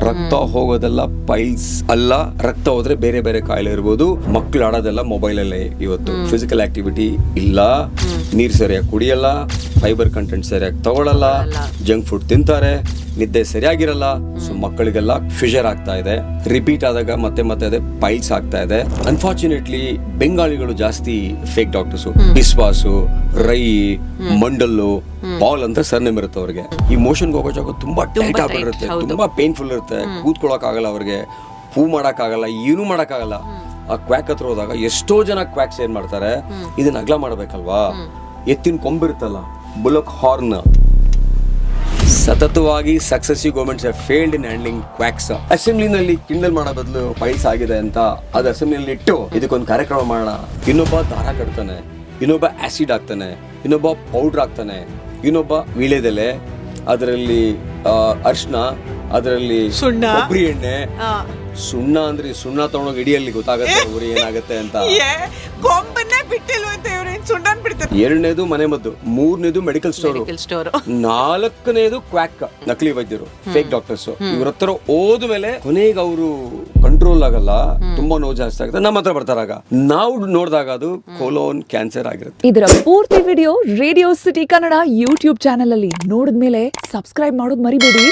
ರಕ್ತ ಹೋಗೋದೆಲ್ಲ ಪೈಲ್ಸ್ ಅಲ್ಲ, ರಕ್ತ ಹೋದ್ರೆ ಬೇರೆ ಬೇರೆ ಕಾಯಿಲೆ ಇರ್ಬೋದು. ಮಕ್ಳು ಆಡೋದೆಲ್ಲ ಮೊಬೈಲ್ ಅಲ್ಲೇ ಇವತ್ತು. ಫಿಸಿಕಲ್ ಆಕ್ಟಿವಿಟಿ ಇಲ್ಲ, ನೀರ್ ಸರಿಯಾಗಿ ಕುಡಿಯಲ್ಲ, ಫೈಬರ್ ಕಂಟೆಂಟ್ ಸರಿಯಾಗಿ ತಗೊಳಲ್ಲ, ಜಂಕ್ ಫುಡ್ ತಿಂತಾರೆ, ನಿದ್ದೆ ಸರಿಯಾಗಿರಲ್ಲ. ಸೊ ಮಕ್ಕಳಿಗೆಲ್ಲ ಫಿಶರ್ ಆಗ್ತಾ ಇದೆ. ರಿಪೀಟ್ ಆದಾಗ ಮತ್ತೆ ಮತ್ತೆ ಅದೇ ಪೈಲ್ಸ್ ಆಗ್ತಾ ಇದೆ. ಅನ್ಫಾರ್ಚುನೇಟ್ಲಿ ಬೆಂಗಾಳಿಗಳು ಜಾಸ್ತಿ ಫೇಕ್ ಡಾಕ್ಟರ್ಸ್. ಬಿಸ್ವಾಸು, ರೈ, ಮಂಡಲ್ಲು, ಪಾಲ್ ಅಂತ ಸರ್ನೇಮ್ ಇರುತ್ತೆ ಅವ್ರಿಗೆ. ಈ ಮೋಷನ್ಗೆ ಹೋಗೋ ಜಾಗ ತುಂಬಾ ಟೈಟ್ ಆಗಿರುತ್ತೆ, ತುಂಬಾ ಪೇನ್ಫುಲ್ ಇರುತ್ತೆ, ಕೂತ್ಕೊಳಕ್ ಆಗಲ್ಲ ಅವ್ರಿಗೆ, ಪೂ ಮಾಡಕ್ ಆಗಲ್ಲ, ಏನು ಮಾಡಕ್ ಆಗಲ್ಲ. ಆ ಕ್ವಾಕ್ ಹತ್ರ ಹೋದಾಗ ಎಷ್ಟೋ ಜನ ಕ್ವಾಕ್ಸ್ ಏನ್ ಮಾಡ್ತಾರೆ, ಇದನ್ನ ಅಗ್ಲ ಮಾಡ್ಬೇಕಲ್ವಾ, ಎತ್ತಿನ ಕೊಂಬಿರುತ್ತಲ್ಲ, ಬುಲಕ್ ಹಾರ್ನ್, ಸತತವಾಗಿ successive governments have failed in handling quacks. ಅಸೆಂಬ್ಲಿನಲ್ಲಿ ಕಿಂಡಲ್ ಮಾಡೋ ಬದಲು ಪೈಲ್ಸ್ ಆಗಿದೆ ಅಂತ ಅದು ಅಸೆಂಬ್ಲಿನಲ್ಲಿ ಇಟ್ಟು ಇದಕ್ಕೊಂದು ಕಾರ್ಯಕ್ರಮ ಮಾಡೋಣ. ಇನ್ನೊಬ್ಬ ದಾರ ಕಟ್ತಾನೆ, ಇನ್ನೊಬ್ಬ ಆಸಿಡ್ ಹಾಕ್ತಾನೆ, ಇನ್ನೊಬ್ಬ ಪೌಡರ್ ಹಾಕ್ತಾನೆ, ಇನ್ನೊಬ್ಬ ವೀಳ್ಯದೆಲೆ, ಅದರಲ್ಲಿ ಅರ್ಶಿನ, ಅದರಲ್ಲಿ ಕೊಬ್ಬರಿ ಎಣ್ಣೆ. ಸುಣ್ಣ ಅಂದ್ರೆ ಸುಣ್ಣ ತಗೊಂಡೋಗಿ ಇಡಿಯಲ್ಲಿ ಗೊತ್ತಾಗತ್ತೆ ಊರಿ ಏನಾಗತ್ತೆ ಅಂತ. ಎರಡನೇದು ಮನೆ ಮದ್ದು, ಮೂರನೇದು ಮೆಡಿಕಲ್ ಸ್ಟೋರ್, ನಾಲ್ಕನೇದು ಕ್ವಾಕ್, ನಕಲಿ ವೈದ್ಯರು, ಫೇಕ್ ಡಾಕ್ಟರ್ಸ್. ಇವ್ರ ಹತ್ರ ಹೋದ್ಮೇಲೆ ಕೊನೆಗೆ ಅವರು ಕಂಟ್ರೋಲ್ ಆಗಲ್ಲ, ತುಂಬಾ ನೋವು ಜಾಸ್ತಿ ಆಗುತ್ತೆ, ನಮ್ಮ ಹತ್ರ ಬರ್ತಾರಾಗ ನಾವು ನೋಡಿದಾಗ ಅದು ಕೋಲೋನ್ ಕ್ಯಾನ್ಸರ್ ಆಗಿರುತ್ತೆ. ಇದರ ಪೂರ್ತಿ video radio city Kannada YouTube channel ಅಲ್ಲಿ ನೋಡಿದ್ಮೇಲೆ ಸಬ್ಸ್ಕ್ರೈಬ್ ಮಾಡೋದು ಮರಿಬೇಡಿ.